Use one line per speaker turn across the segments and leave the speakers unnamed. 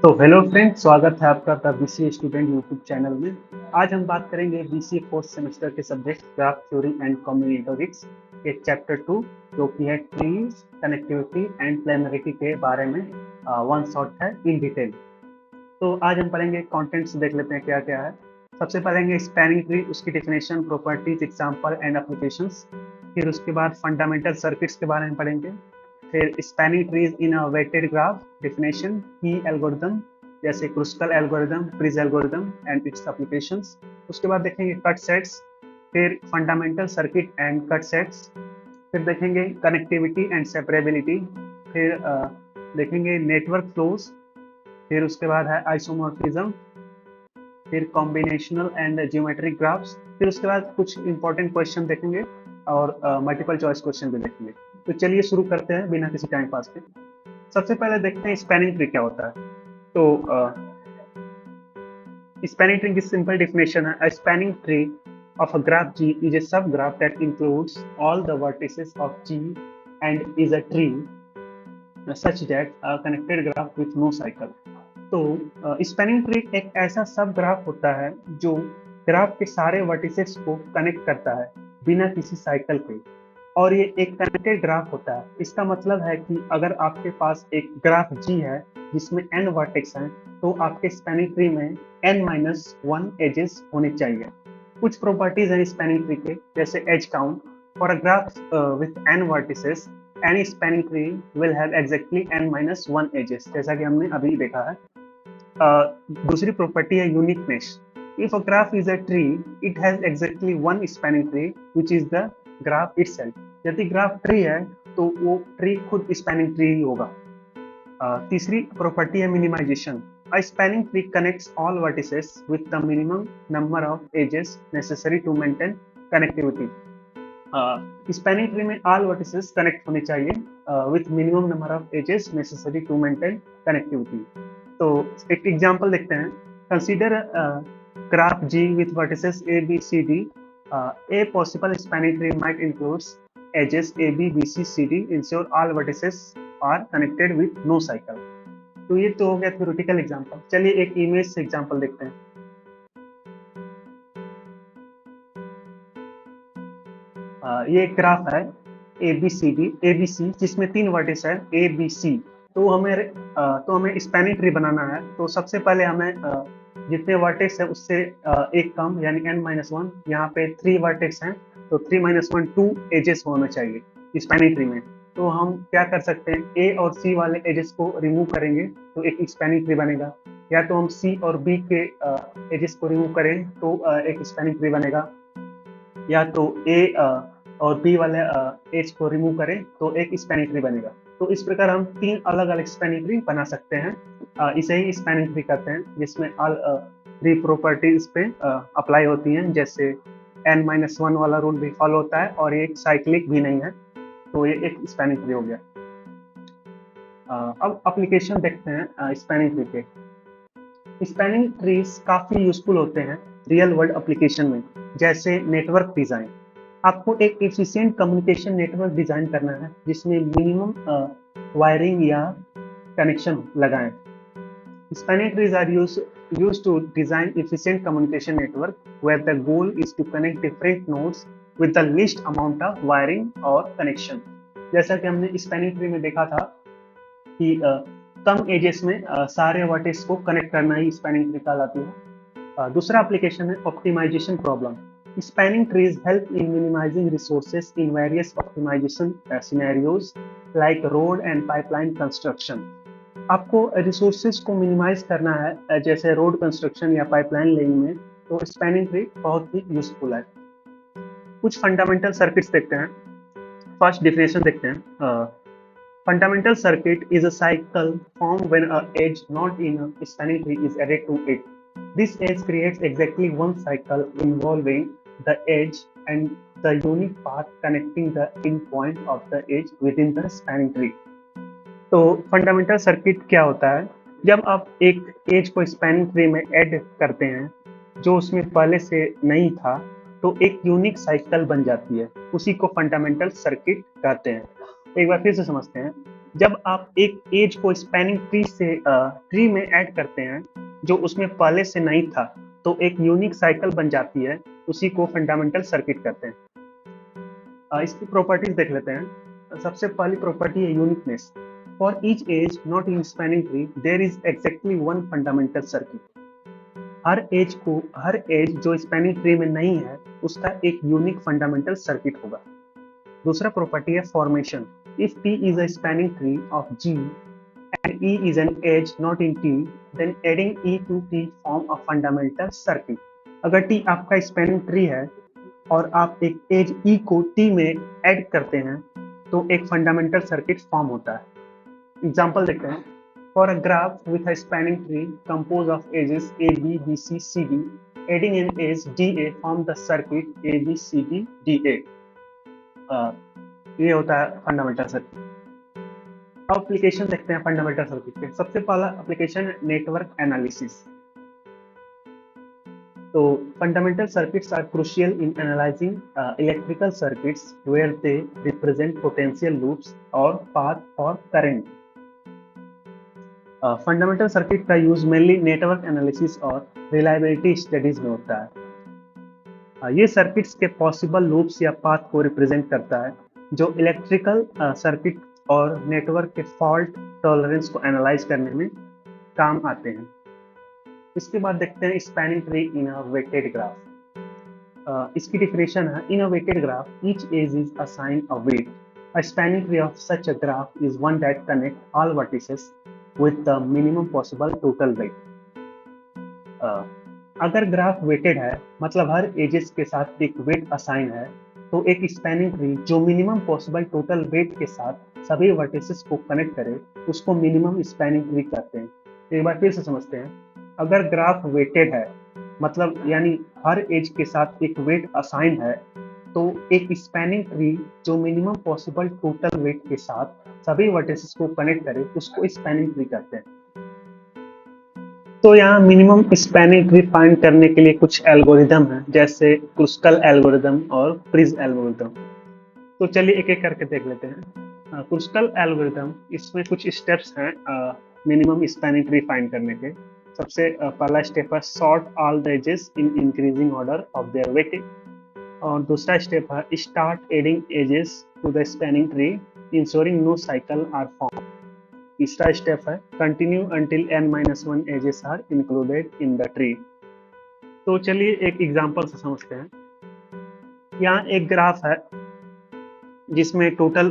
तो hello friend, स्वागत है आपका the BCA student YouTube channel में। आज हम बात करेंगे बीसीए फोर्थ सेमेस्टर के सब्जेक्ट ग्राफ थ्योरी एंड कॉम्बिनेटोरिक्स के चैप्टर 2 जो कि है ट्रीज, कनेक्टिविटी एंड प्लेनरिटी के बारे में वन शॉट है इन डिटेल। तो आज हम पढ़ेंगे कंटेंट्स, देख लेते हैं क्या क्या है। सबसे पढ़ेंगे स्पैनिंग ट्री, उसकी definition, properties, example and applications. फिर उसके बाद फंडामेंटल सर्किट्स के बारे में पढ़ेंगे। फिर spanning trees in a weighted graph, definition, key algorithm जैसे Kruskal algorithm, Prim's algorithm and its applications. उसके बाद देखेंगे कट सेट्स, फिर fundamental circuit and cut sets. फिर देखेंगे कनेक्टिविटी एंड सेपरेबिलिटी। फिर देखेंगे नेटवर्क फ्लोज। फिर उसके बाद है आइसोमॉर्फिज्म। फिर कॉम्बिनेशनल एंड ज्योमेट्रिक ग्राफ्स। फिर उसके बाद कुछ इंपॉर्टेंट क्वेश्चन देखेंगे और मल्टीपल चॉइस क्वेश्चन भी देखेंगे। तो चलिए शुरू करते हैं बिना किसी टाइम पास के। सबसे पहले देखते हैं स्पैनिंग ट्री क्या होता है। तो स्पैनिंग ट्री की सिंपल डेफिनेशन है, a spanning tree of a graph G is a subgraph that includes all the vertices of G and is a tree such that a connected graph with no cycle। तो spanning tree एक ऐसा सब graph होता है जो graph के सारे vertices को कनेक्ट करता है बिना किसी साइकिल के, और ये एक कनेक्टेड ग्राफ होता है। इसका मतलब है कि अगर आपके पास एक ग्राफ जी है जिसमें n वर्टेक्स हैं, तो आपके स्पैनिंग ट्री में n-1 एजेस होने चाहिए। कुछ प्रॉपर्टीज हैं स्पैनिंग ट्री के, जैसे edge count. For a graph with n vertices, any spanning tree will have exactly n-1 edges, जैसा कि हमने अभी देखा है। दूसरी प्रॉपर्टी है uniqueness. If a graph is a tree, it has exactly one spanning tree which is the graph itself. यदि graph tree है तो वो ट्री खुद स्पैनिंग ट्री ही होगा। तीसरी प्रॉपर्टी है minimisation. A spanning tree connects all vertices with the minimum number of edges necessary to maintain connectivity। Spanning tree में all vertices connect होने चाहिए with minimum number of edges necessary to maintain connectivity। तो एक example देखते हैं। Consider graph G with vertices A B C D. A possible spanning tree might includes edges A B B C C D, ensure all vertices are connected with no cycle. तो ये तो हो गया theoretical example. चलिए एक image से example देखते हैं। ये एक ग्राफ है A B C D, A B C, जिसमें 3 वर्टिस है ए बी सी। तो हमें स्पैनिंग ट्री बनाना है। तो सबसे पहले हमें जितने वर्टेक्स है उससे एक कम, यानी n-1। यहाँ पे 3 वर्टेक्स हैं तो 3-1 2 एजेस होना चाहिए स्पैनिंग ट्री में। तो हम क्या कर सकते हैं, ए और सी वाले एजेस को रिमूव करेंगे तो एक स्पैनिंग ट्री बनेगा, या तो हम सी और बी के एजेस को रिमूव करें तो एक स्पैनिंग ट्री बनेगा, या तो ए और बी वाले एज को रिमूव करें तो एक स्पैनिंग ट्री बनेगा। तो इस प्रकार हम 3 अलग अलग स्पैनिंग ट्री बना सकते हैं। इसे ही स्पैनिंग ट्री कहते हैं, जिसमें ऑल 3 प्रॉपर्टीज पे अप्लाई होती हैं, जैसे n-1 वाला रूल भी फॉलो होता है और ये साइक्लिक भी नहीं है। तो ये एक स्पैनिंग ट्री हो गया। अब एप्लीकेशन देखते हैं स्पैनिंग ट्री के। स्पैनिंग ट्रीज काफी यूजफुल होते हैं रियल वर्ल्ड एप्लीकेशन में, जैसे नेटवर्क डिजाइन। आपको एक एफिशिएंट कम्युनिकेशन नेटवर्क डिजाइन करना है जिसमें मिनिमम वायरिंग या कनेक्शन लगाएं। Spanning trees are used to design efficient communication network where the goal is to connect different nodes with the least amount of wiring or connection। जैसा कि हमने spanning tree में देखा था कि कम एजेस में सारे वर्टेक्स को कनेक्ट करना ही स्पैनिंग ट्री कहलाती है। दूसरा एप्लीकेशन है optimization problem. Spanning trees help in minimizing resources in various optimization scenarios like road and pipeline construction। आपको रिसोर्सेज को मिनिमाइज करना है जैसे रोड कंस्ट्रक्शन या पाइपलाइन लेइंग में, तो स्पैनिंग ट्री बहुत ही यूजफुल है। कुछ फंडामेंटल सर्किट्स देखते हैं। फर्स्ट डिफिनेशन देखते हैं। Fundamental circuit is a cycle form when a edge not in a spanning tree is added to it. This edge creates exactly one cycle involving the edge and the unique path connecting the end point of the edge within the spanning tree. तो fundamental circuit क्या होता है, जब आप एक as को spanning tree में add करते हैं जो उसमें पहले से नहीं था, तो एक यूनिक साइकिल बन जाती है, उसी को फंडामेंटल सर्किट कहते हैं। एक बार फिर से समझते हैं। जब आप एक एज को स्पैनिंग ट्री से ट्री में ऐड करते हैं जो उसमें पहले से नहीं था, तो एक यूनिक साइकिल बन जाती है, उसी को फंडामेंटल सर्किट कहते हैं। इसकी प्रॉपर्टीज देख लेते हैं। सबसे पहली प्रॉपर्टी है uniqueness. For each edge not in spanning tree there is exactly one fundamental circuit. हर एज जो स्पैनिंग ट्री में नहीं है उसका एक यूनिक फंडामेंटल सर्किट होगा। दूसरा प्रॉपर्टी है formation. If T is a spanning tree of G and E is an edge not in T, then adding E to T form a fundamental circuit. अगर T आपका spanning tree है और आप एक as E को T में add करते हैं तो एक फंडामेंटल सर्किट फॉर्म होता है। एग्जाम्पल देखते हैं। For a graph with a spanning tree compose of edges A B B C C D, adding an edge DA form the circuit A B C D DA. ये होता है fundamental circuit. अब application देखते हैं fundamental circuit के। सबसे पहला application है नेटवर्क एनालिसिस। तो fundamental circuits are crucial in analysing electrical circuits where they represent potential loops और path for current. Fundamental circuit का यूज मेनली नेटवर्क एनालिसिस और रिलायबिलिटी स्टडीज में होता है। ये सर्किट्स के पॉसिबल लूप्स या पाथ को रिप्रेजेंट करता है जो इलेक्ट्रिकल सर्किट और नेटवर्क के फॉल्ट टॉलरेंस को एनालाइज करने में काम आते हैं। इसके बाद देखते हैं spanning tree in a weighted graph. इसकी डिफिनेशन है in a weighted graph each edge is assigned a weight. A spanning tree of such a graph is one that connect all vertices with the minimum possible total weight. अगर graph weighted है मतलब हर edges के साथ एक weight assign है, तो एक spanning tree जो मिनिमम पॉसिबल टोटल वेट के साथ सभी वर्टिसेस को कनेक्ट करे उसको मिनिमम स्पैनिंग ट्री कहते हैं। एक बार फिर से समझते हैं। अगर ग्राफ वेटेड है मतलब यानी हर एज के साथ एक वेट असाइन है, तो एक स्पैनिंग ट्री जो मिनिमम पॉसिबल टोटल वेट के साथ सभी वर्टिसेस को कनेक्ट करे उसको स्पैनिंग ट्री कहते हैं। तो यहाँ मिनिमम स्पैनिंग ट्री फाइंड करने के लिए कुछ एल्गोरिदम है, जैसे क्रुस्कल एल्गोरिदम और प्रिज एल्गोरिदम। तो चलिए एक एक करके देख लेते हैं। क्रुस्कल एल्गोरिदम, इसमें कुछ स्टेप्स हैं मिनिमम स्पैनिंग ट्री फाइंड करने के। सबसे पहला स्टेप है sort all the edges in increasing order of their weightage, और दूसरा स्टेप है start adding edges to the spanning tree ensuring no cycle are form. तीसरा स्टेप है continue until n-1 edges are included in the tree. तो चलिए एक example से समझते हैं। यहाँ एक ग्राफ है जिसमें टोटल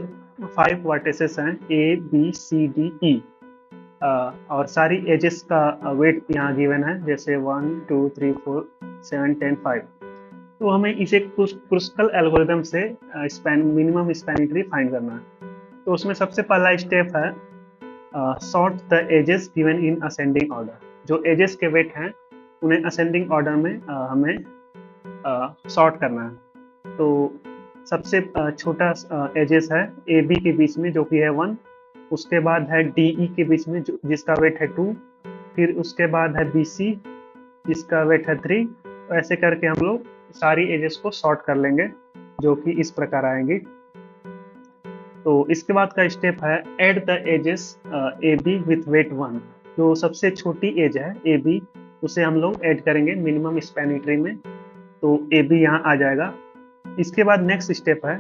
5 वर्टिसेस हैं A B C D E, और सारी एजेस का वेट यहाँ गिवन है, जैसे 1 2 3 4 7 10 5। तो हमें इसे क्रुस्कल एल्गोरिदम से मिनिमम स्पैनिंग ट्री फाइंड करना है। तो उसमें सबसे पहला स्टेप है sort the edges given in ascending order. जो एजेस के वेट हैं उन्हें असेंडिंग ऑर्डर में हमें सॉर्ट करना है। तो सबसे छोटा एजेस है ए बी के बीच में जो कि है 1, उसके बाद है डी ई के बीच में जिसका वेट है 2, फिर उसके बाद है बी सी जिसका वेट है 3। तो ऐसे करके हम लोग सारी एजेस को सॉर्ट कर लेंगे जो कि इस प्रकार आएंगी। तो इसके बाद का स्टेप है add the edges A B with weight 1। जो सबसे छोटी एज है ए बी, उसे हम लोग ऐड करेंगे मिनिमम स्पैनिंग ट्री में, तो ए बी यहाँ आ जाएगा। इसके बाद नेक्स्ट स्टेप है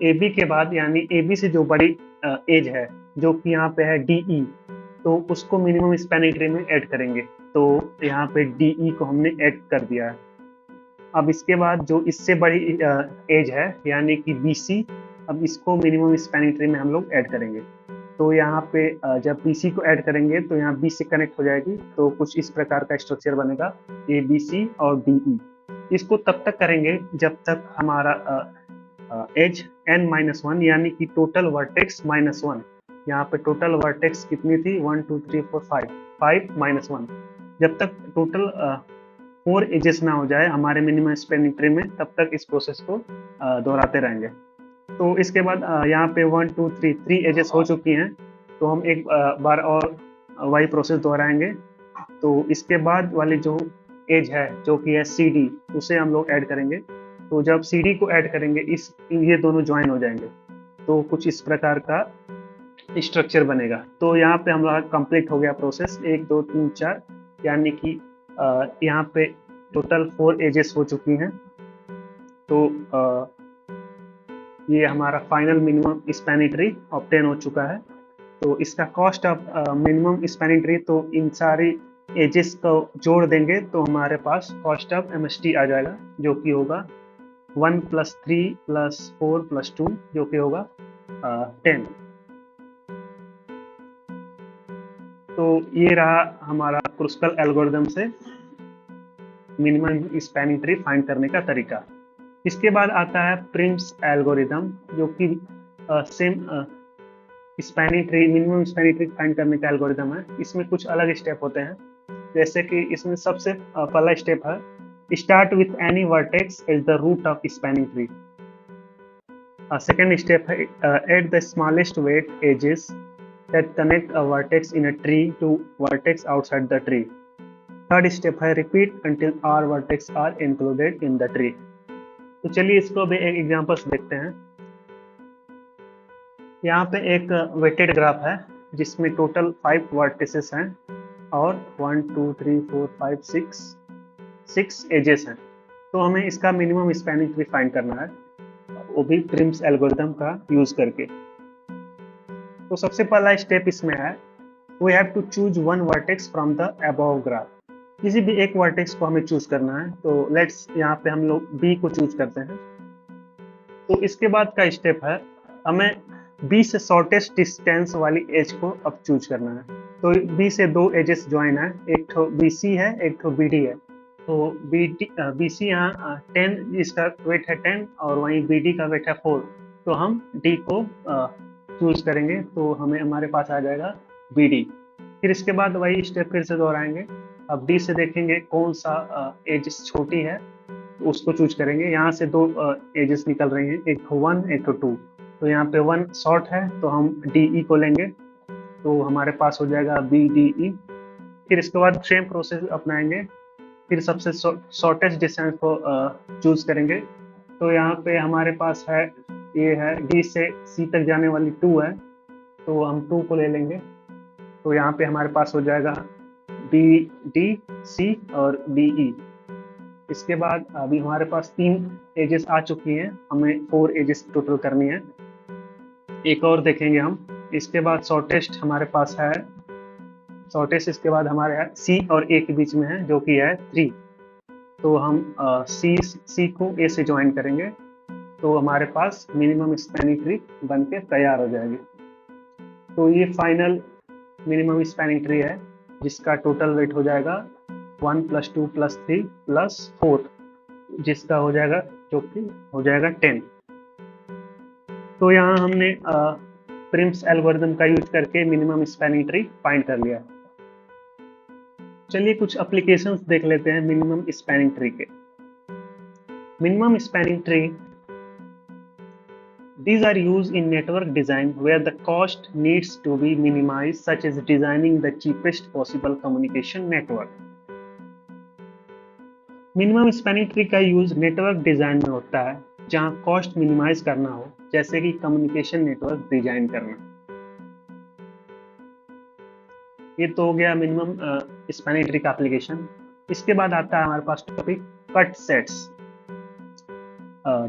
ए बी के बाद यानी ए बी से जो बड़ी एज है जो कि यहाँ पे है डी ई, तो उसको मिनिमम स्पैनिंग ट्री में ऐड करेंगे। तो यहाँ पे डी ई को हमने ऐड कर दिया है। अब इसके बाद जो इससे बड़ी एज है यानी कि बी सी, अब इसको मिनिमम स्पैनिंग ट्री में हम लोग ऐड करेंगे। तो यहाँ पे जब बी सी को ऐड करेंगे तो यहाँ बी से कनेक्ट हो जाएगी, तो कुछ इस प्रकार का स्ट्रक्चर बनेगा ए बी सी और डी ई। इसको तब तक करेंगे जब तक हमारा एज n-1 यानी कि टोटल वर्टेक्स -1। यहाँ पे टोटल वर्टेक्स कितनी थी 1 2 3 4 5 -1। जब तक टोटल 4 एजेस ना हो जाए हमारे मिनिमम स्पैनिंग ट्री में, तब तक इस प्रोसेस को दोहराते रहेंगे। तो इसके बाद यहाँ पे 1 2 3 एजेस हो चुकी हैं, तो हम एक बार और वही प्रोसेस दोहराएंगे। तो इसके बाद वाली जो एज है जो कि है सी डी, उसे हम लोग ऐड करेंगे। तो जब सी डी को ऐड करेंगे ये दोनों ज्वाइन हो जाएंगे। तो कुछ इस प्रकार का स्ट्रक्चर बनेगा। तो यहाँ पे हमारा कंप्लीट हो गया प्रोसेस 1 2 3 4, यानी कि यहाँ पे टोटल 4 एजेस हो चुकी हैं। तो ये हमारा final minimum spanning tree obtain हो चुका है। तो इसका cost of minimum spanning tree, तो इन सारी एजेस को जोड़ देंगे तो हमारे पास कॉस्ट ऑफ एमएसटी आ जाएगा, जो कि होगा 1 + 3 + 4 + 2, जो कि होगा 10। तो ये रहा हमारा क्रुस्कल एल्गोरिदम से मिनिमम स्पैनिंग ट्री फाइंड करने का तरीका। इसके बाद आता है प्रिम्स एल्गोरिदम, जो कि same spanning tree, minimum spanning tree find करने का एल्गोरिदम है। इसमें कुछ अलग स्टेप होते हैं, जैसे कि इसमें सबसे पहला स्टेप है start with any vertex as the root of spanning tree. Second step है add the smallest weight edges that connect a vertex in a tree to vertex outside the tree. Third step है repeat until all vertex are included in the tree. तो चलिए इसको भी एक examples देखते हैं। यहाँ पे एक वेटेड ग्राफ है जिसमें टोटल 5 वर्टिसेस हैं और 1 2 3 4 5 6 एजेस हैं। तो हमें इसका मिनिमम स्पैनिंग ट्री फाइंड करना है, वो भी प्रिम्स एल्गोरिथम का यूज करके। तो सबसे पहला स्टेप इसमें है we have to choose one vertex from the above graph. किसी भी एक वर्टेक्स को हमें चूज करना है। तो लेट्स यहाँ पे हम लोग बी को चूज करते हैं। तो इसके बाद का स्टेप है हमें बी से शॉर्टेस्ट डिस्टेंस वाली एज को अब चूज करना है। तो बी से 2 एजेस ज्वाइन है, एक तो बी सी है, एक तो बी डी है। तो बी सी यहाँ 10, इसका वेट है 10 और वहीं बी डी का वेट है 4। तो हम डी को चूज करेंगे तो हमारे पास आ जाएगा बी डी। फिर इसके बाद वही स्टेप फिर से दोहराएंगे। अब डी से देखेंगे कौन सा एजेस छोटी है तो उसको चूज करेंगे। यहाँ से 2 एजेस निकल रही हैं, एक तो 1 एक तो 2। तो यहाँ पे 1 शॉर्ट है तो हम डी ई को लेंगे, तो हमारे पास हो जाएगा बी डी ई। फिर इसके बाद सेम प्रोसेस अपनाएंगे, फिर सबसे शॉर्टेस्ट डिस्टेंस को चूज करेंगे। तो यहाँ पे हमारे पास है ये है डी से सी तक जाने वाली 2 है, तो हम 2 को ले लेंगे। तो यहाँ पे हमारे पास हो जाएगा बी डी सी और बी ई। इसके बाद अभी हमारे पास 3 एजेस आ चुकी हैं, हमें 4 एजेस टोटल करनी है। एक और देखेंगे हम। इसके बाद शॉर्टेस्ट हमारे पास है, शॉर्टेस्ट इसके बाद हमारे है सी और ए के बीच में है, जो कि है 3। तो हम सी को ए से ज्वाइन करेंगे तो हमारे पास मिनिमम स्पैनिंग ट्री बन के तैयार हो जाएगी। तो ये फाइनल मिनिमम स्पैनिंग ट्री है जिसका टोटल वेट हो जाएगा 1 + 2 + 3 + 4, जिसका हो जाएगा, जो कि हो जाएगा 10। तो यहाँ हमने प्रिम्स एल्गोरिथम का यूज करके मिनिमम स्पैनिंग ट्री फाइंड कर लिया। चलिए कुछ एप्लीकेशंस देख लेते हैं मिनिमम स्पैनिंग ट्री के। Minimum spanning tree, these are used in network design where the cost needs to be minimized, such as designing the cheapest possible communication network. Minimum spanning tree का use network design में होता है जहां cost minimise करना हो, जैसे कि communication network design करना। ये तो हो गया मिनिमम स्पैनिंग ट्री का एप्लीकेशन। इसके बाद आता है हमारे पास टॉपिक कट सेट्स।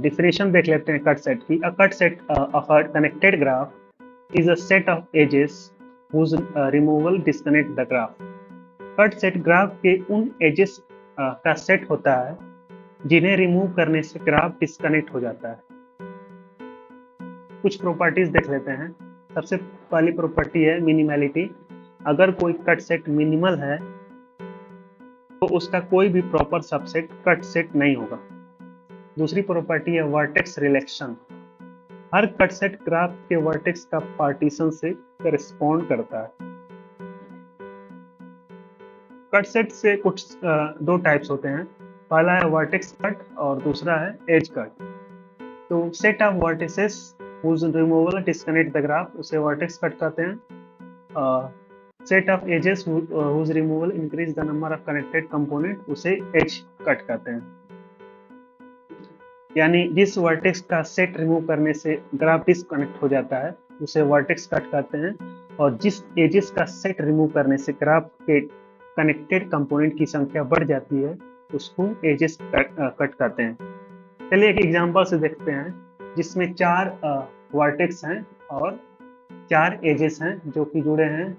definition देख लेते हैं कट सेट की। A cut set of a connected graph is a set of edges whose removal disconnect the graph. Cut set graph के उन एजेस का सेट होता है जिन्हें रिमूव करने से ग्राफ डिस्कनेक्ट हो जाता है। कुछ प्रॉपर्टीज देख लेते हैं। सबसे पहली प्रॉपर्टी है मिनिमलिटी। अगर कोई कट सेट मिनिमल है तो उसका कोई भी प्रॉपर सबसेट कट सेट नहीं होगा। दूसरी प्रॉपर्टी है वर्टेक्स रिलेक्शन। हर कट सेट ग्राफ के वर्टेक्स का पार्टीशन से करेस्पॉन्ड करता है। कट सेट से कुछ 2 टाइप्स होते हैं। पहला है वर्टेक्स कट और दूसरा है एज कट। तो set of vertices whose removal disconnect the graph उसे वर्टेक्स कट कहते हैं। Set of edges whose removal increase the number of connected component उसे एज कट कहते हैं। यानी जिस वर्टेक्स का सेट रिमूव करने से ग्राफ डिस्कनेक्ट हो जाता है उसे वर्टेक्स कट कहते हैं, और जिस एजेस का सेट रिमूव करने से ग्राफ के कनेक्टेड कंपोनेंट की संख्या बढ़ जाती है उसको एजेस कट कहते हैं। चलिए एक एग्जांपल से देखते हैं जिसमें 4 वर्टेक्स हैं और 4 एजेस हैं जो कि जुड़े हैं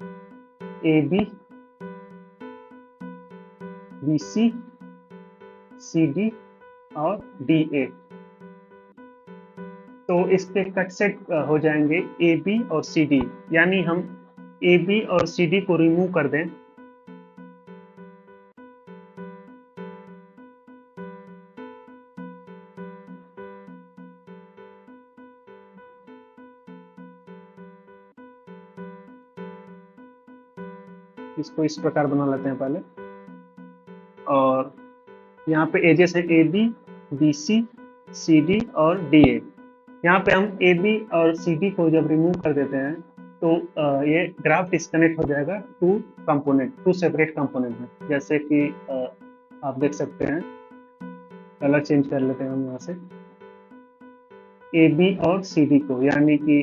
A B B C D और डी ए। तो इसके कट सेट हो जाएंगे ए बी और सी डी, यानी हम ए बी और सी डी को रिमूव कर दें इसको इस प्रकार बना लेते हैं पहले, और यहाँ पे एजेस है A B B C D और डी ए। यहाँ पे हम ए बी और सी डी को जब रिमूव कर देते हैं तो ये ग्राफ डिस्कनेक्ट हो जाएगा टू सेपरेट कंपोनेंट में। जैसे कि आप देख सकते हैं, कलर चेंज कर लेते हैं हम यहाँ से ए बी और सी डी को, यानी कि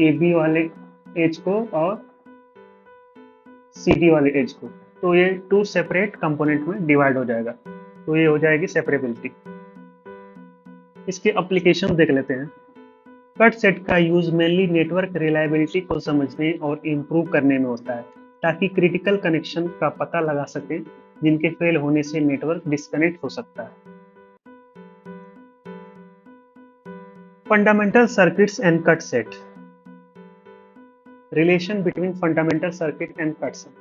ए बी वाले एज को और सी डी वाले एज को, तो ये 2 सेपरेट कंपोनेंट में डिवाइड हो जाएगा, तो ये हो जाएगी सेपरेबिलिटी। इसके एप्लीकेशन देख लेते हैं। कट सेट का यूज मेनली नेटवर्क रिलायबिलिटी को समझने और इम्प्रूव करने में होता है, ताकि क्रिटिकल कनेक्शन का पता लगा सके जिनके फेल होने से नेटवर्क डिस्कनेक्ट हो सकता है। Fundamental circuits and cut set. Relation between fundamental circuit and cut set.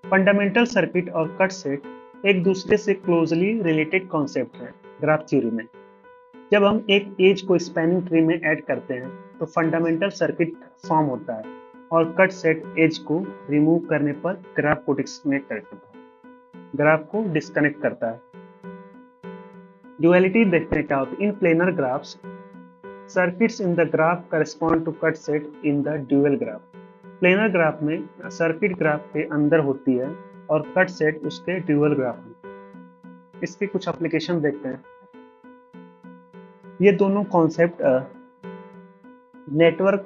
Fundamental circuit और कट सेट एक दूसरे से क्लोजली रिलेटेड कॉन्सेप्ट है ग्राफ थ्योरी में। जब हम एक एज को स्पैनिंग ट्री में ऐड करते हैं तो फंडामेंटल सर्किट फॉर्म होता है, और कट सेट एज को रिमूव करने पर ग्राफ को डिस्कनेक्ट करता है। ड्युअलिटी देखते हैं क्या होती है। In planar graphs circuits in the graph correspond to cut set in the dual graph. Planar graph में सर्किट ग्राफ के अंदर होती है और कट सेट उसके ड्यूअल ग्राफ में। इसके कुछ एप्लीकेशन देखते हैं। ये दोनों कॉन्सेप्ट नेटवर्क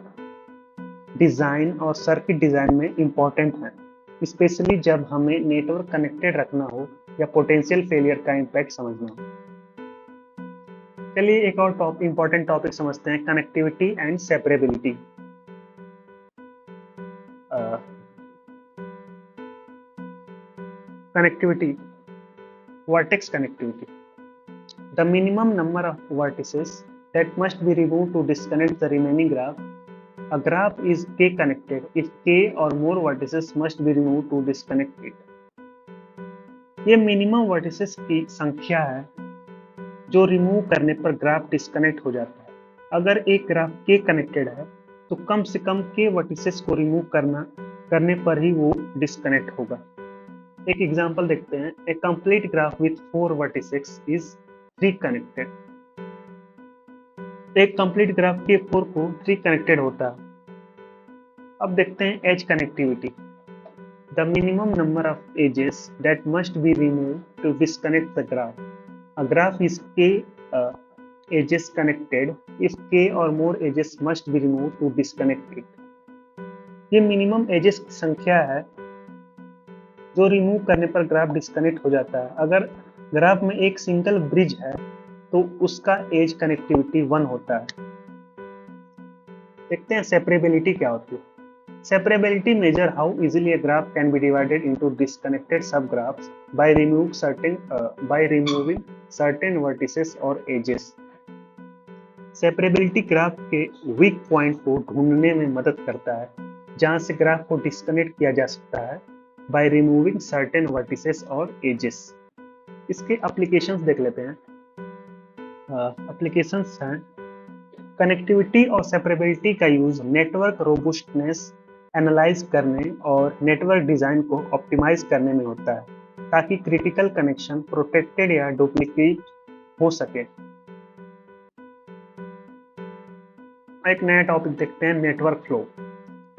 डिजाइन और सर्किट डिजाइन में इंपॉर्टेंट हैं, स्पेशली जब हमें नेटवर्क कनेक्टेड रखना हो या पोटेंशियल फेलियर का इम्पैक्ट समझना हो। चलिए एक और इंपॉर्टेंट टॉपिक समझते हैं, connectivity and separability. Connectivity, vertex connectivity. The minimum number of vertices that must be removed to disconnect the remaining graph. A graph is K-connected if K or more vertices must be removed to disconnect it. ये minimum vertices की संख्या है जो remove करने पर graph disconnect हो जाता है। अगर एक ग्राफ K कनेक्टेड है तो कम से कम K वर्टिसेस को रिमूव करने पर ही वो डिस्कनेक्ट होगा। एक एग्जांपल देखते हैं। A complete graph with 4 vertices is 3 connected. एक कंप्लीट ग्राफ के 4 को 3 कनेक्टेड होता है। अब देखते हैं edge connectivity. The minimum number of edges that must be removed to disconnect the graph. A graph is K edges connected if K or more edges must be removed to disconnect it. ये minimum edges की संख्या है जो remove करने पर graph disconnect हो जाता है। अगर ग्राफ में एक सिंगल ब्रिज है तो उसका एज कनेक्टिविटी 1 होता है। देखते हैं सेपरेबिलिटी क्या होती है। Separability measure how easily a graph can be divided into disconnected subgraphs by removing certain vertices or edges. Separability graph के वीक पॉइंट को ढूंढने में मदद करता है जहां से ग्राफ को डिस्कनेक्ट किया जा सकता है by removing certain vertices और edges. इसके एप्लीकेशंस देख लेते हैं। एप्लीकेशंस हैं कनेक्टिविटी और सेपरेबिलिटी का यूज नेटवर्क रोबस्टनेस एनालाइज करने और नेटवर्क डिजाइन को ऑप्टिमाइज करने में होता है ताकि क्रिटिकल कनेक्शन प्रोटेक्टेड या डुप्लीकेट हो सके। एक नया टॉपिक देखते हैं, नेटवर्क फ्लो।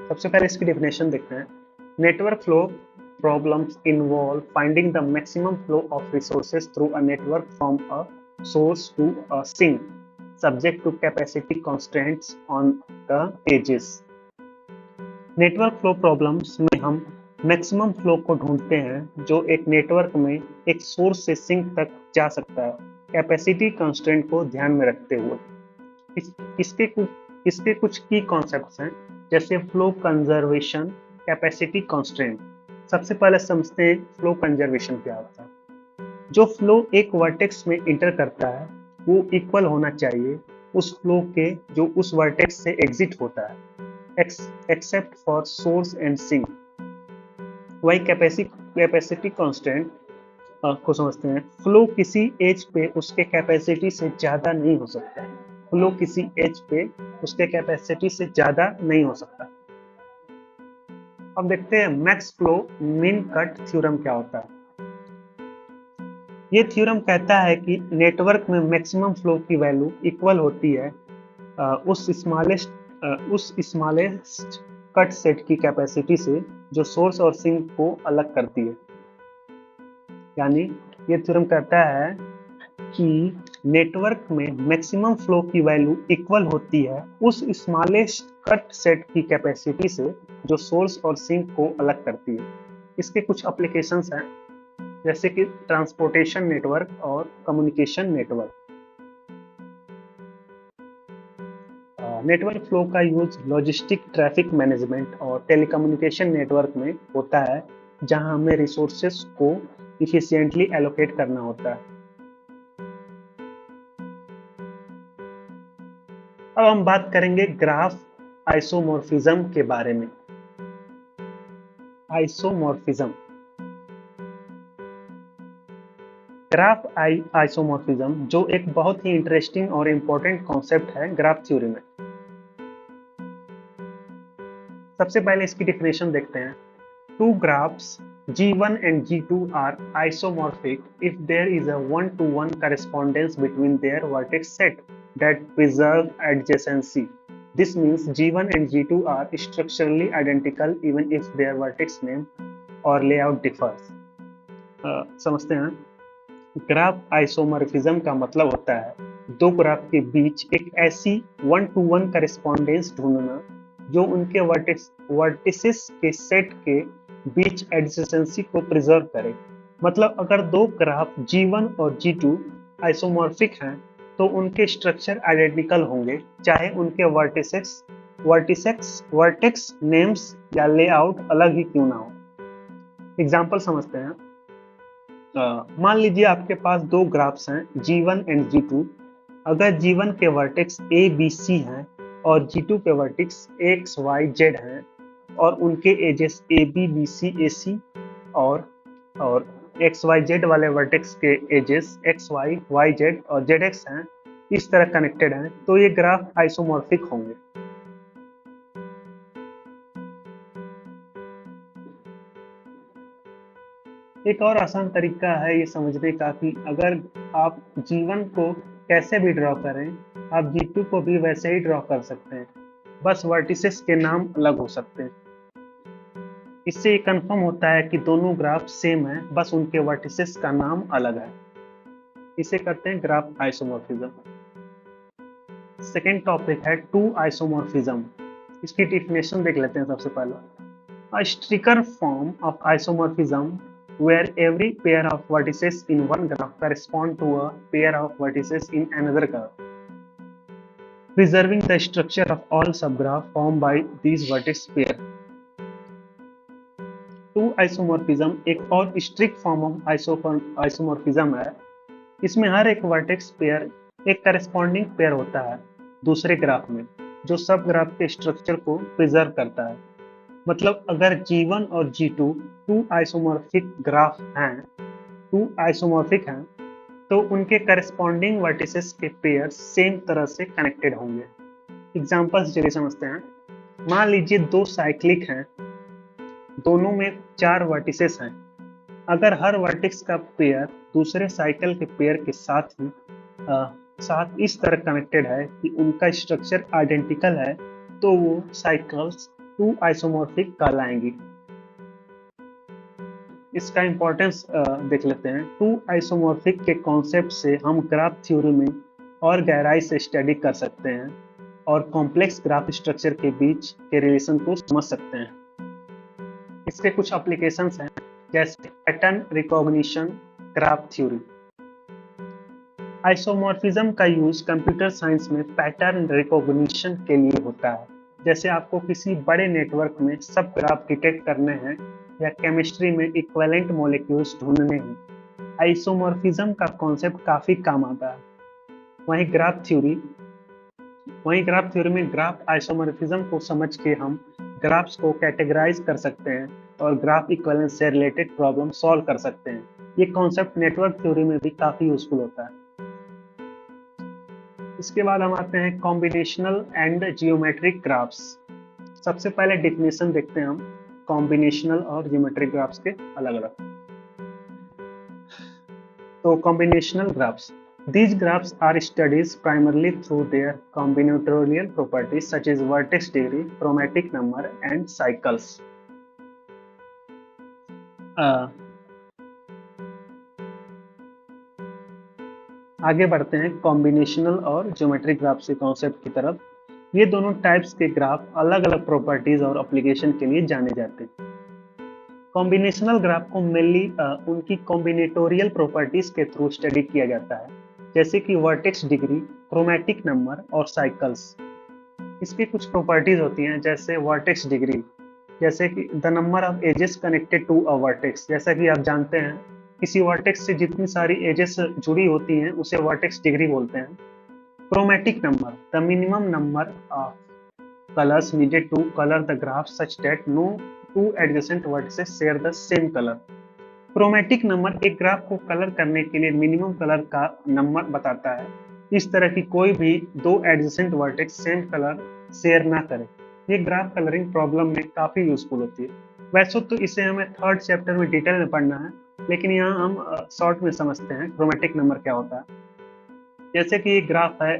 सबसे पहले इसकी डेफिनेशन देखते हैं। Network flow problems involve finding the maximum flow of resources through a network from a source to a sink, subject to capacity constraints on the edges. Network flow problems में हम maximum flow को ढूंढते हैं जो एक network में एक source से सिंक तक जा सकता है, कैपेसिटी कंस्ट्रेंट को ध्यान में रखते हुए। इसके कुछ की कॉन्सेप्ट्स हैं, जैसे फ्लो कंजर्वेशन, कैपेसिटी कंस्ट्रेंट। सबसे पहले समझते हैं फ्लो कंजर्वेशन क्या होता है। जो फ्लो एक वर्टेक्स में इंटर करता है वो इक्वल होना चाहिए उस फ्लो के जो उस वर्टेक्स से एग्जिट होता है, except for source and sink। वही कैपेसिटी कांस्टेंट को समझते हैं। फ्लो किसी एज पे उसके कैपेसिटी से ज्यादा नहीं हो सकता। फ्लो किसी एज पे उसके कैपेसिटी से ज्यादा नहीं हो सकता। अब देखते हैं max flow min cut theorem क्या होता है। ये थ्योरम कहता है कि नेटवर्क में मैक्सिमम फ्लो की वैल्यू इक्वल होती है उस स्मॉलेस्ट कट सेट की कैपेसिटी से जो सोर्स और सिंक को अलग करती है। यानी ये थ्योरम कहता है कि नेटवर्क में मैक्सिमम फ्लो की वैल्यू इक्वल होती है उस स्मॉलेस्ट कट सेट की कैपेसिटी से जो सोर्स और सिंक को अलग करती है। इसके कुछ एप्लीकेशंस हैं, जैसे कि ट्रांसपोर्टेशन नेटवर्क और कम्युनिकेशन नेटवर्क। नेटवर्क फ्लो का यूज लॉजिस्टिक, ट्रैफिक मैनेजमेंट और टेलीकम्युनिकेशन नेटवर्क में होता है, जहां हमें रिसोर्सेस को इफिशिएंटली एलोकेट करना होता है। अब हम बात करेंगे ग्राफ आइसोमॉर्फिज्म के बारे में। आइसोमॉर्फिज्म, ग्राफ आइसोमॉर्फिज्म जो एक बहुत ही इंटरेस्टिंग और इम्पोर्टेंट कॉन्सेप्ट है ग्राफ थ्योरी में। सबसे पहले इसकी डेफिनेशन देखते हैं। Two graphs G1 and G2 are isomorphic if there is a one-to-one correspondence between their vertex set that preserve adjacency. This means G1 and G2 are structurally identical even if their vertex name or layout differs. समझते हैं। Graph isomorphism का मतलब होता है दो graph के बीच एक ऐसी वन टू वन करेस्पॉन्डेंस ढूंढना जो उनके वर्टिसेस के सेट के बीच एडजेसेंसी को प्रिजर्व करे। मतलब अगर दो ग्राफ G1 और G2 आइसोमॉर्फिक हैं तो उनके स्ट्रक्चर आइडेंटिकल होंगे, चाहे उनके वर्टेक्स नेम्स या लेआउट अलग ही क्यों ना हो। एग्जांपल समझते हैं। मान लीजिए आपके पास दो ग्राफ्स हैं G1 एंड G2। अगर G1 के वर्टेक्स A, B, C हैं और G2 के वर्टेक्स X, Y, Z हैं और उनके एजेस AB, BC, AC और X, Y, Z वाले वर्टेक्स के एजेस X, Y, YZ और ZX हैं, इस तरह कनेक्टेड हैं, तो ये ग्राफ आइसोमॉर्फिक होंगे। एक और आसान तरीका है ये समझने का कि अगर आप G1 को कैसे भी ड्रॉ करें, आप G2 को भी वैसे ही ड्रॉ कर सकते हैं, बस वर्टिसेस के नाम अलग हो सकते हैं। इससे ये कंफर्म होता है कि दोनों ग्राफ सेम हैं, बस उनके वर्टिसेस का नाम अलग है। इसे करते हैं ग्राफ आइसोमॉर्फिज्म। सेकेंड टॉपिक है टू आइसोमॉर्फिज्म। इसकी डेफिनेशन देख लेते हैं सबसे पहले। A stricter form of isomorphism where every pair of vertices in one graph correspond to a pair of vertices in another graph, preserving the structure of all subgraphs formed by these vertex pair. Two isomorphism एक और strict form of isomorphism है। इसमें हर एक vertex pair एक corresponding pair होता है दूसरे graph में, जो सब ग्राफ के स्ट्रक्चर को प्रिजर्व करता है। मतलब अगर G1 और G2 टू आइसोमॉर्फिक हैं तो उनके करस्पॉन्डिंग वर्टिसेस के पेयर सेम तरह से कनेक्टेड होंगे। एग्जांपल्स जरिए समझते हैं। मान लीजिए दो साइक्लिक हैं, दोनों में 4 वर्टिसेस हैं। अगर हर वर्टेक्स का पेयर दूसरे साइकिल के पेयर के साथ इस तरह कनेक्टेड है कि उनका स्ट्रक्चर आइडेंटिकल है, तो वो साइकिल्स टू आइसोमॉर्फिक कहलाएंगी। इसका इम्पोर्टेंस देख लेते हैं। टू आइसोमॉर्फिक के कॉन्सेप्ट से हम ग्राफ थ्योरी में और गहराई से स्टडी कर सकते हैं और कॉम्प्लेक्स ग्राफ स्ट्रक्चर के बीच के रिलेशन को समझ सकते हैं। इसके कुछ एप्लीकेशंस हैं, जैसे pattern recognition graph theory. Isomorphism का यूज कंप्यूटर साइंस में पैटर्न रिकॉग्निशन के लिए होता है। जैसे आपको किसी बड़े नेटवर्क में सब ग्राफ डिटेक्ट करने हैं या केमिस्ट्री में इक्विवेलेंट मॉलिक्यूल्स ढूंढने हैं, आइसोमॉर्फिज्म का कॉन्सेप्ट काफी काम आता है। वहीं ग्राफ थ्योरी में ग्राफ आइसोमॉर्फिज्म को समझ के हम ग्राफ्स को कैटेगराइज कर सकते हैं और ग्राफ इक्विवेलेंस से रिलेटेड प्रॉब्लम सॉल्व कर सकते हैं। ये कॉन्सेप्ट नेटवर्क थ्योरी में भी काफी यूजफुल होता है। इसके बाद हम आते हैं कॉम्बिनेशनल एंड जियोमेट्रिक ग्राफ्स। सबसे पहले डिफिनेशन देखते हैं हम कॉम्बिनेशनल और जियोमेट्रिक ग्राफ्स के अलग अलग। तो combinational graphs, these graphs are studied primarily through their combinatorial properties such as vertex degree, chromatic number and cycles. आगे बढ़ते हैं कॉम्बिनेशनल और ज्योमेट्रिक ग्राफ्स के कॉन्सेप्ट की तरफ। ये दोनों टाइप्स के ग्राफ अलग अलग प्रॉपर्टीज और एप्लीकेशन के लिए जाने जाते हैं। कॉम्बिनेशनल ग्राफ को मेनली उनकी कॉम्बिनेटोरियल प्रॉपर्टीज के थ्रू स्टडी किया जाता है, जैसे कि वर्टेक्स डिग्री, क्रोमैटिक नंबर और साइकिल्स। इसकी कुछ प्रॉपर्टीज होती हैं, जैसे वर्टेक्स डिग्री, जैसे कि the number of edges connected to a vertex. जैसा कि आप जानते हैं, किसी वर्टेक्स से जितनी सारी एजेस जुड़ी होती हैं उसे वर्टेक्स डिग्री बोलते हैं। Chromatic number, the minimum number of colours needed to colour the graph such that no two adjacent vertices share the same colour. Chromatic number एक ग्राफ को कलर करने के लिए मिनिमम कलर का नंबर बताता है। इस तरह की कोई भी दो adjacent vertex same colour share ना करें। ये ग्राफ कलरिंग प्रॉब्लम में काफी यूजफुल होती है। वैसे तो इसे हमें थर्ड चैप्टर में डिटेल में पढ़ना है, लेकिन यहाँ हम शॉर्ट में समझते हैं क्रोमैटिक नंबर क्या होता है। जैसे कि ये ग्राफ है,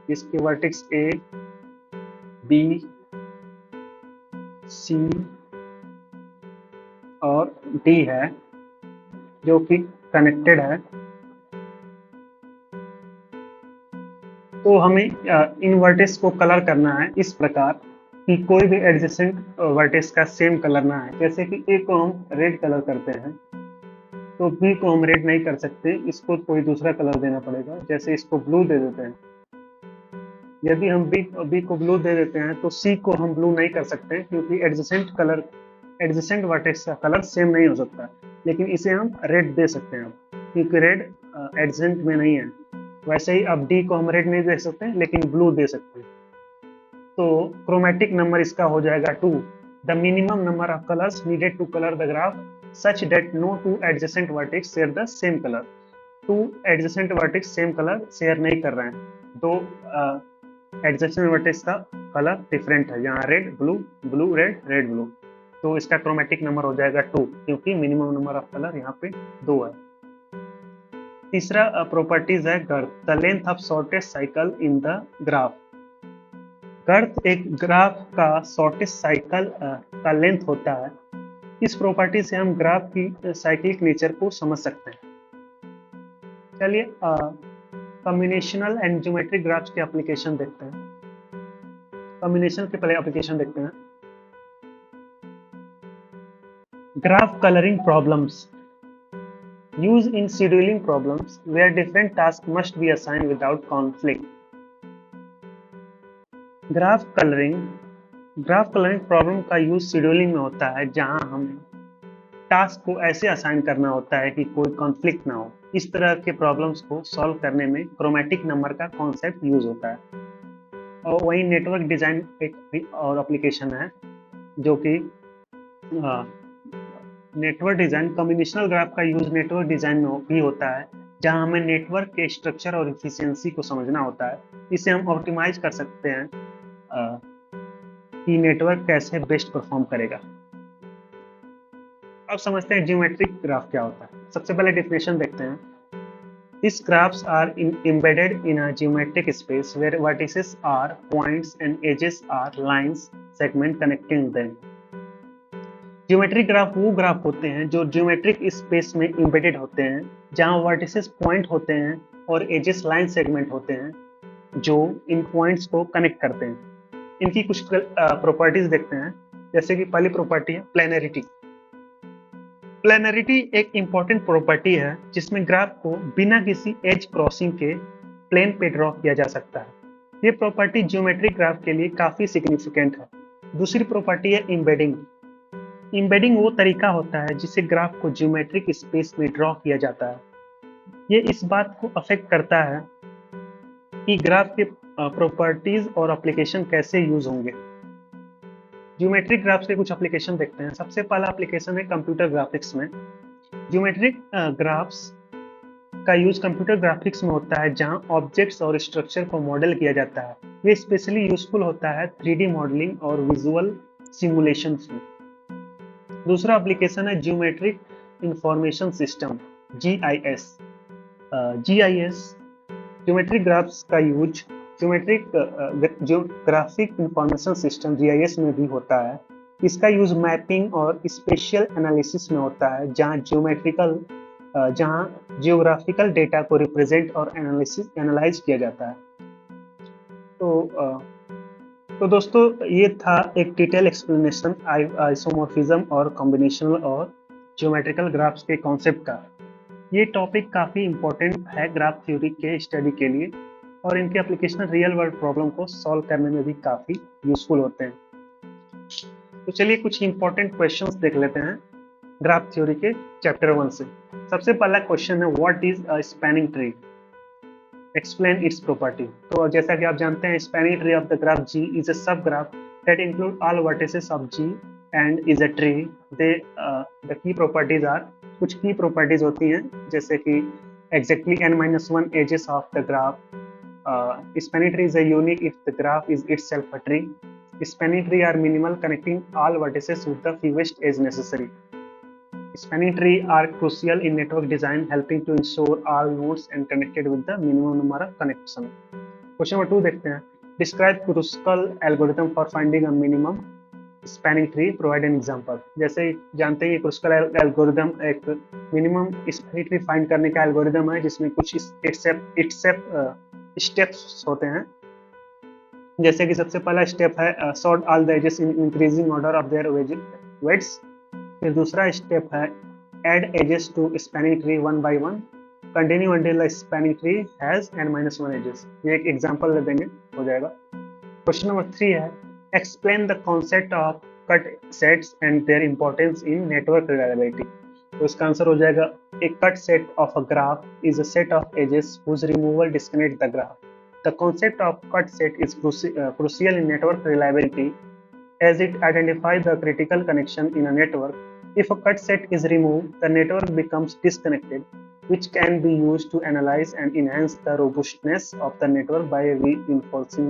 इसके वर्टेक्स ए, बी, सी और डी है, जो कि कनेक्टेड है। तो हमें इन वर्टेक्स को कलर करना है इस प्रकार कि कोई भी एडजेसेंट वर्टेक्स का सेम कलर ना है। जैसे कि ए को हम रेड कलर करते हैं, तो बी को हम रेड नहीं कर सकते, इसको कोई दूसरा कलर देना पड़ेगा। जैसे इसको ब्लू दे देते हैं। यदि हम बी को ब्लू दे देते हैं तो सी को हम ब्लू नहीं कर सकते, क्योंकि एडजेसेंट वर्टेक्स का कलर सेम नहीं हो सकता। लेकिन इसे हम रेड दे सकते हैं, क्योंकि रेड एडजेसेंट में नहीं है। वैसे ही अब डी को हम रेड नहीं दे सकते, लेकिन ब्लू दे सकते हैं। तो क्रोमैटिक नंबर इसका हो जाएगा 2, the minimum number of colours needed to colour the graph such that no two adjacent vertex share the same colour. Two adjacent vertex same colour share नहीं कर रहे हैं, दो एडजेसेंट वर्टेक्स का कलर डिफरेंट है, यहाँ red blue, blue red, red blue. तो इसका क्रोमैटिक नंबर हो जाएगा 2, क्योंकि मिनिमम नंबर ऑफ कलर यहाँ पे 2 है। तीसरा प्रॉपर्टीज है girth, the length of shortest cycle in the graph. Girth एक ग्राफ का शॉर्टेस्ट साइकिल का लेंथ होता है। इस प्रॉपर्टी से हम ग्राफ की साइक्लिक नेचर को समझ सकते हैं। चलिए कॉम्बिनेशनल एंड ज्योमेट्रिक ग्राफ्स के एप्लीकेशन देखते हैं। कॉम्बिनेशन के पहले एप्लीकेशन देखते हैं। Graph colouring problems used in scheduling problems where different tasks must be assigned without conflict. Graph colouring problem का यूज शेड्यूलिंग में होता है, जहां हमें टास्क को ऐसे असाइन करना होता है कि कोई कॉन्फ्लिक्ट ना हो। इस तरह के प्रॉब्लम्स को सॉल्व करने में क्रोमैटिक नंबर का कॉन्सेप्ट यूज होता है। और वही नेटवर्क डिजाइन एक और एप्लीकेशन है, जो कि नेटवर्क डिजाइन। कॉम्बिनेशनल ग्राफ का यूज नेटवर्क डिजाइन में भी होता है, जहां हमें नेटवर्क के स्ट्रक्चर और एफिशिएंसी को समझना होता है। इसे हम ऑप्टिमाइज कर सकते हैं कि नेटवर्क कैसे बेस्ट परफॉर्म करेगा। अब समझते हैं ज्योमेट्रिक ग्राफ क्या होता है। सबसे पहले डेफिनेशन देखते हैं। These graphs are embedded in a geometric space where vertices are points and edges are lines segment connecting them. Geometric graph वो ग्राफ होते हैं जो ज्योमेट्रिक स्पेस में एम्बेडेड होते हैं, जहां वर्टिसेस पॉइंट होते हैं और एजेस लाइन सेगमेंट होते हैं जो इन पॉइंट्स को कनेक्ट करते हैं। इनकी कुछ प्रॉपर्टीज देखते हैं। जैसे कि पहली प्रॉपर्टी है प्लेनरिटी। प्लेनरिटी एक इंपॉर्टेंट प्रॉपर्टी है जिसमें ग्राफ को बिना किसी एज क्रॉसिंग के प्लेन पे ड्रॉ किया जा सकता है। ये प्रॉपर्टी ज्योमेट्रिक ग्राफ के लिए काफी सिग्निफिकेंट है। दूसरी प्रॉपर्टी है एम्बेडिंग। एम्बेडिंग वो तरीका होता है जिससे ग्राफ को ज्योमेट्रिक स्पेस में ड्रॉ किया जाता है। ये इस बात को अफेक्ट करता है कि ग्राफ के प्रॉपर्टीज और एप्लीकेशन कैसे यूज होंगे। ज्योमेट्रिक ग्राफ्स के कुछ एप्लीकेशन देखते हैं। सबसे पहला एप्लीकेशन है कंप्यूटर ग्राफिक्स में। ज्योमेट्रिक ग्राफ्स का यूज कंप्यूटर ग्राफिक्स में होता है जहां ऑब्जेक्ट्स और स्ट्रक्चर को मॉडल किया जाता है। ये स्पेशली यूजफुल होता है 3D मॉडलिंग और विजुअल सिमुलेशंस में। दूसरा एप्लीकेशन है geometric information system GIS। GIS geometric graphs का use graphic information system GIS में भी होता है। इसका यूज मैपिंग और स्पेशियल एनालिसिस में होता है जहां जियोग्राफिकल डेटा को रिप्रेजेंट और एनालाइज किया जाता है। तो दोस्तों ये था एक डिटेल एक्सप्लेनेशन आइसोमॉर्फिज्म और कॉम्बिनेशनल और ज्योमेट्रिकल ग्राफ्स के कॉन्सेप्ट का। ये टॉपिक काफ़ी इम्पोर्टेंट है ग्राफ थ्योरी के स्टडी के लिए और इनके एप्लीकेशन रियल वर्ल्ड प्रॉब्लम को सॉल्व करने में भी काफ़ी यूजफुल होते हैं। तो चलिए कुछ इंपॉर्टेंट क्वेश्चंस देख लेते हैं ग्राफ थ्योरी के चैप्टर 1 से। सबसे पहला क्वेश्चन है what is a spanning tree, explain its property. तो जैसा कि आप जानते हैं spanning tree of the graph G is a sub graph that include all vertices of G and is a tree. The key properties are, कुछ key properties होती हैं जैसे कि exactly n-1 edges of the graph. Spanning tree is a unique if the graph is itself a tree. Spanning tree are minimal, connecting all vertices with the fewest edge necessary. Spanning tree are crucial in network design, helping to ensure all nodes and connected with the minimum number of connections. Question number 2 देखते हैं। Describe Kruskal algorithm for finding a minimum spanning tree, provide an example. जैसे जानते हैं Kruskal algorithm एक minimum spanning tree find करने का algorithm है जिसमें कुछ स्टेप्स होते हैं। जैसे कि सबसे पहला स्टेप है sort all the edges in increasing order of their weights. फिर दूसरा स्टेप है add edges to spanning tree one by one, continue until the spanning tree has n-1 edges. ये एक एग्जांपल दे देंगे हो जाएगा। क्वेश्चन नंबर 3 है explain the concept of cut sets and their importance in network reliability। तो इसका answer हो जाएगा a cut set of a graph is a set of edges whose removal disconnect the graph. The concept of cut set is crucial in network reliability as it identifies the critical connection in a network. If a cut set is removed, the network becomes disconnected, which can be used to analyze and enhance the robustness of the network by reinforcing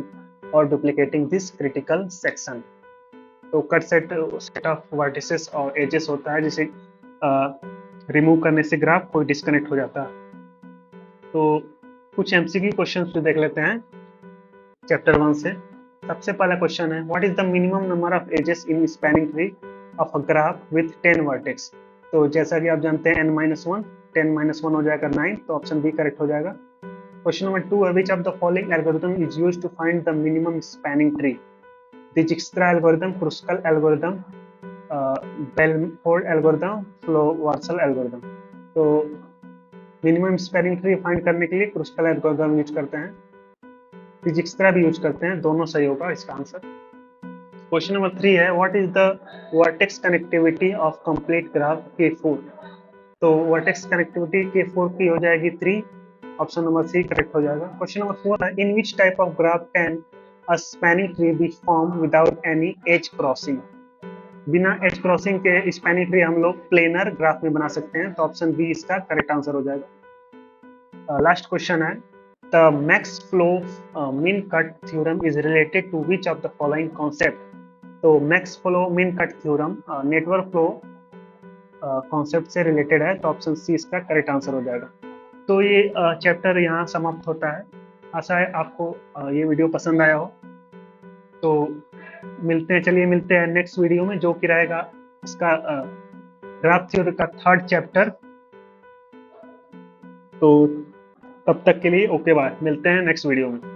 और duplicating this critical section. तो cut set of vertices और edges होता है जिसे remove करने से graph कोई disconnect हो जाता है। तो कुछ एमसीक्यू क्वेश्चंस भी देख लेते हैं चैप्टर 1 से। सबसे पहला क्वेश्चन है what is the minimum number of edges in spanning tree of a graph with 10 vertex. तो जैसा कि आप जानते हैं n-1, 10-1 हो जाएगा 9, तो ऑप्शन बी करेक्ट हो जाएगा। Question number 2 है which of the following algorithm is used to find the minimum spanning tree? Dijkstra algorithm, Kruskal algorithm, Bellford algorithm, Flow-Warshall algorithm। तो मिनिमम स्पैनिंग ट्री फाइंड करने के लिए क्रुस्कल एल्गोरिथम यूज करते हैं, Dijkstra भी use करते हैं, दोनों सही होगा इसका आंसर। क्वेश्चन नंबर 3 है what is the vertex connectivity of complete graph K4। तो वर्टेक्स कनेक्टिविटी K4 की हो जाएगी 3, ऑप्शन नंबर 3 करेक्ट हो जाएगा। क्वेश्चन नंबर 4 है in which type of graph can a spanning tree be form without any edge crossing. बिना edge crossing के spanning tree हम लोग प्लेनर ग्राफ में बना सकते हैं, तो ऑप्शन बी इसका करेक्ट आंसर हो जाएगा। लास्ट क्वेश्चन है the max flow min cut theorem is related to which of the following concept. तो max flow min cut theorem network flow concept से रिलेटेड है, तो ऑप्शन सी इसका correct answer हो जाएगा। तो ये चैप्टर यहाँ समाप्त होता है। आशा है आपको ये वीडियो पसंद आया हो। तो मिलते हैं नेक्स्ट वीडियो में जो कि रहेगा इसका ग्राफ थ्योरी का 3rd चैप्टर। तो तब तक के लिए ओके बाय, मिलते हैं नेक्स्ट वीडियो में।